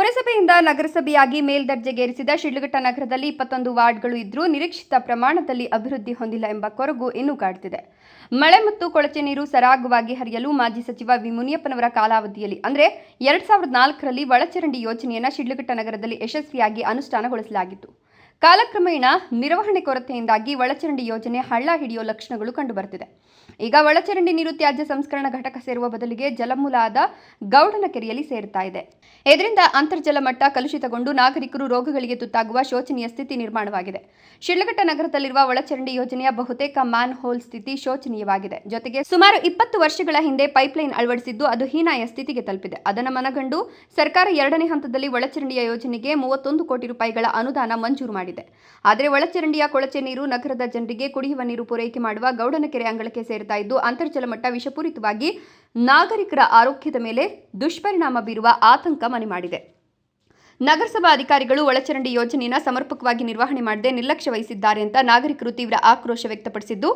ಪುರಸಭೆಯಿಂದ ನಗರಸಭೆಯಾಗಿ ಮೇಲ್ದರ್ಜೆಗೇರಿಸಿದ ಶಿಡ್ಲಘಟ್ಟ ನಗರದಲ್ಲಿ 21 ವಾರ್ಡ್ಗಳು ಇದ್ರೂ ನಿರೀಕ್ಷಿತ ಪ್ರಮಾಣದಲ್ಲಿ ಅಭಿವೃದ್ಧಿ ಹೊಂದಿಲ್ಲ ಎಂಬ ಕೊರಗು ಇನ್ನೂ ಕಾಡುತ್ತಿದೆ. ಮಳೆ ಮತ್ತು ಕೊಳಚೆ ನೀರು ಸರಾಗವಾಗಿ ಹರಿಯಲು ಮಾಜಿ ಸಚಿವ ವಿ ಮುನಿಯಪ್ಪನವರ ಕಾಲಾವಧಿಯಲ್ಲಿ ಅಂದರೆ 2004ರಲ್ಲಿ ಒಳಚರಂಡಿ ಯೋಜನೆಯನ್ನು ಶಿಡ್ಲಘಟ್ಟ ನಗರದಲ್ಲಿ ಯಶಸ್ವಿಯಾಗಿ ಅನುಷ್ಠಾನಗೊಳಿಸಲಾಗಿತ್ತು. ಕಾಲಕ್ರಮೇಣ ನಿರ್ವಹಣೆ ಕೊರತೆಯಿಂದಾಗಿ ಒಳಚರಂಡಿ ಯೋಜನೆ ಹಳ್ಳ ಹಿಡಿಯುವ ಲಕ್ಷಣಗಳು ಕಂಡುಬರುತ್ತಿದೆ. ಈಗ ಒಳಚರಂಡಿ ನೀರು ತ್ಯಾಜ್ಯ ಸಂಸ್ಕರಣಾ ಘಟಕ ಸೇರುವ ಬದಲಿಗೆ ಜಲಮೂಲವಾದ ಗೌಡನಕೆರೆಯಲ್ಲಿ ಸೇರುತ್ತಾ ಇದೆ. ಇದರಿಂದ ಅಂತರ್ಜಲ ಮಟ್ಟ ಕಲುಷಿತಗೊಂಡು ನಾಗರಿಕರು ರೋಗಗಳಿಗೆ ತುತ್ತಾಗುವ ಶೋಚನೀಯ ಸ್ಥಿತಿ ನಿರ್ಮಾಣವಾಗಿದೆ. ಶಿಡ್ಲಘಟ್ಟ ನಗರದಲ್ಲಿರುವ ಒಳಚರಂಡಿ ಯೋಜನೆಯ ಬಹುತೇಕ ಮ್ಯಾನ್ ಹೋಲ್ ಸ್ಥಿತಿ ಶೋಚನೀಯವಾಗಿದೆ. ಜೊತೆಗೆ ಸುಮಾರು 20 ವರ್ಷಗಳ ಹಿಂದೆ ಪೈಪ್ಲೈನ್ ಅಳವಡಿಸಿದ್ದು ಅದು ಹೀನಾಯ ಸ್ಥಿತಿಗೆ ತಲುಪಿದೆ. ಅದನ್ನು ಮನಗಂಡು ಸರ್ಕಾರ 2ನೇ ಹಂತದಲ್ಲಿ ಒಳಚರಂಡಿಯ ಯೋಜನೆಗೆ 31 ಕೋಟಿ ರೂಪಾಯಿಗಳ ಅನುದಾನ ಮಂಜೂರು ಮಾಡಿದೆ. ಆದರೆ ಒಳಚರಂಡಿಯ ಕೊಳಚೆ ನೀರು ನಗರದ ಜನರಿಗೆ ಕುಡಿಯುವ ನೀರು ಪೂರೈಕೆ ಮಾಡುವ ಗೌಡನಕೆರೆ ಅಂಗಳಕ್ಕೆ ಸೇರ್ತಾ ಇದ್ದು ಅಂತರ್ಜಲ ಮಟ್ಟ ವಿಷಪೂರಿತವಾಗಿ ನಾಗರಿಕರ ಆರೋಗ್ಯದ ಮೇಲೆ ದುಷ್ಪರಿಣಾಮ ಬೀರುವ ಆತಂಕ ಮನೆ ಮಾಡಿದೆ. ನಗರಸಭಾ ಅಧಿಕಾರಿಗಳು ಒಳಚರಂಡಿ ಯೋಜನೆಯನ್ನು ಸಮರ್ಪಕವಾಗಿ ನಿರ್ವಹಣೆ ಮಾಡದೆ ನಿರ್ಲಕ್ಷ್ಯ ವಹಿಸಿದ್ದಾರೆ ಅಂತ ನಾಗರಿಕರು ತೀವ್ರ ಆಕ್ರೋಶ ವ್ಯಕ್ತಪಡಿಸಿದ್ದು,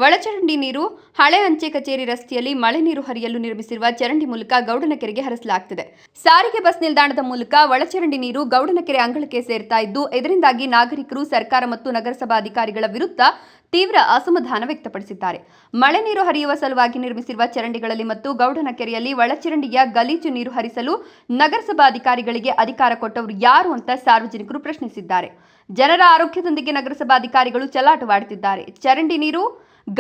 ಒಳಚರಂಡಿ ನೀರು ಹಳೆ ಅಂಚೆ ಕಚೇರಿ ರಸ್ತೆಯಲ್ಲಿ ಮಳೆ ನೀರು ಹರಿಯಲು ನಿರ್ಮಿಸಿರುವ ಚರಂಡಿ ಮೂಲಕ ಗೌಡನಕೆರೆಗೆ ಹರಿಸಲಾಗುತ್ತಿದೆ. ಸಾರಿಗೆ ಬಸ್ ನಿಲ್ದಾಣದ ಮೂಲಕ ಒಳಚರಂಡಿ ನೀರು ಗೌಡನಕೆರೆ ಅಂಗಳಕ್ಕೆ ಸೇರ್ತಾ ಇದ್ದು, ಇದರಿಂದಾಗಿ ನಾಗರಿಕರು ಸರ್ಕಾರ ಮತ್ತು ನಗರಸಭಾ ಅಧಿಕಾರಿಗಳ ವಿರುದ್ಧ ತೀವ್ರ ಅಸಮಾಧಾನ ವ್ಯಕ್ತಪಡಿಸಿದ್ದಾರೆ. ಮಳೆ ನೀರು ಹರಿಯುವ ಸಲುವಾಗಿ ನಿರ್ಮಿಸಿರುವ ಚರಂಡಿಗಳಲ್ಲಿ ಮತ್ತು ಗೌಡನಕೆರೆಯಲ್ಲಿ ಒಳಚರಂಡಿಯ ಗಲೀಜು ನೀರು ಹರಿಸಲು ನಗರಸಭಾ ಅಧಿಕಾರಿಗಳಿಗೆ ಅಧಿಕಾರ ಕೊಟ್ಟವರು ಯಾರು ಅಂತ ಸಾರ್ವಜನಿಕರು ಪ್ರಶ್ನಿಸಿದ್ದಾರೆ. ಜನರ ಆರೋಗ್ಯದೊಂದಿಗೆ ನಗರಸಭಾ ಅಧಿಕಾರಿಗಳು ಚೆಲ್ಲಾಟವಾಡುತ್ತಿದ್ದಾರೆ. ಚರಂಡಿ ನೀರು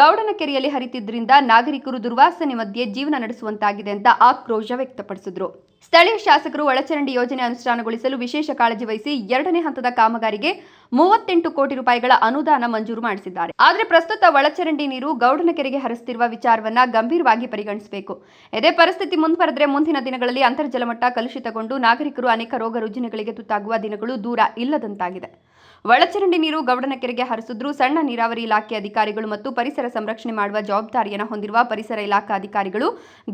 ಗೌಡನಕೆರೆಯಲ್ಲಿ ಹರಿತಿದ್ದರಿಂದ ನಾಗರಿಕರು ದುರ್ವಾಸನೆ ಮಧ್ಯೆ ಜೀವನ ನಡೆಸುವಂತಾಗಿದೆ ಅಂತ ಆಕ್ರೋಶ ವ್ಯಕ್ತಪಡಿಸಿದರು. ಸ್ಥಳೀಯ ಶಾಸಕರು ಒಳಚರಂಡಿ ಯೋಜನೆ ಅನುಷ್ಠಾನಗೊಳಿಸಲು ವಿಶೇಷ ಕಾಳಜಿ ವಹಿಸಿ 2ನೇ ಹಂತದ ಕಾಮಗಾರಿಗೆ 38 ಕೋಟಿ ರೂಪಾಯಿಗಳ ಅನುದಾನ ಮಂಜೂರು ಮಾಡಿಸಿದ್ದಾರೆ. ಆದರೆ ಪ್ರಸ್ತುತ ಒಳಚರಂಡಿ ನೀರು ಗೌಡನಕೆರೆಗೆ ಹರಿಸುತ್ತಿರುವ ವಿಚಾರವನ್ನ ಗಂಭೀರವಾಗಿ ಪರಿಗಣಿಸಬೇಕು. ಇದೇ ಪರಿಸ್ಥಿತಿ ಮುಂದುವರೆದರೆ ಮುಂದಿನ ದಿನಗಳಲ್ಲಿ ಅಂತರ್ಜಲ ಮಟ್ಟ ಕಲುಷಿತಗೊಂಡು ನಾಗರಿಕರು ಅನೇಕ ರೋಗ ರುಜಿನಗಳಿಗೆ ತುತ್ತಾಗುವ ದಿನಗಳು ದೂರ ಇಲ್ಲದಂತಾಗಿದೆ. ಒಳಚರಂಡಿ ನೀರು ಗೌಡನಕೆರೆಗೆ ಹರಿಸಿದ್ರೂ ಸಣ್ಣ ನೀರಾವರಿ ಇಲಾಖೆ ಅಧಿಕಾರಿಗಳು ಮತ್ತು ಪರಿಸರ ಸಂರಕ್ಷಣೆ ಮಾಡುವ ಜವಾಬ್ದಾರಿಯನ್ನು ಹೊಂದಿರುವ ಪರಿಸರ ಇಲಾಖಾ ಅಧಿಕಾರಿಗಳು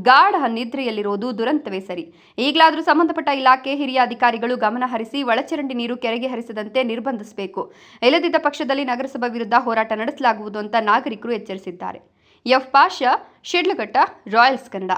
ಗಾಢ ನಿದ್ರೆಯಲ್ಲಿರುವುದು ದುರಂತವೇ ಸರಿ. ಈಗಲಾದರೂ ಸಂಬಂಧಪಟ್ಟ ಇಲಾಖೆ ಹಿರಿಯ ಅಧಿಕಾರಿಗಳು ಗಮನ ಹರಿಸಿ ಒಳಚರಂಡಿ ನೀರು ಕೆರೆಗೆ ಹರಿಸದಂತೆ ನಿರ್ಬಂಧಿಸಬೇಕು. ಇಲ್ಲದಿದ್ದ ಪಕ್ಷದಲ್ಲಿ ನಗರಸಭಾ ವಿರುದ್ಧ ಹೋರಾಟ ನಡೆಸಲಾಗುವುದು ಅಂತ ನಾಗರಿಕರು ಎಚ್ಚರಿಸಿದ್ದಾರೆ. F Pasha, Shidlaghatta, Royals Kannada.